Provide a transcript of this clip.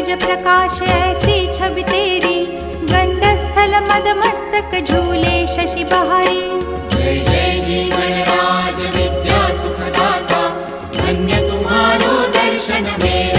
तेज प्रकाश ऐसी छवि तेरी, गंडस्थल मदमस्तक झूले शशि बहारी। जय जय जी गणराज विद्या सुखदाता, धन्य तुम्हारो दर्शन मेरा।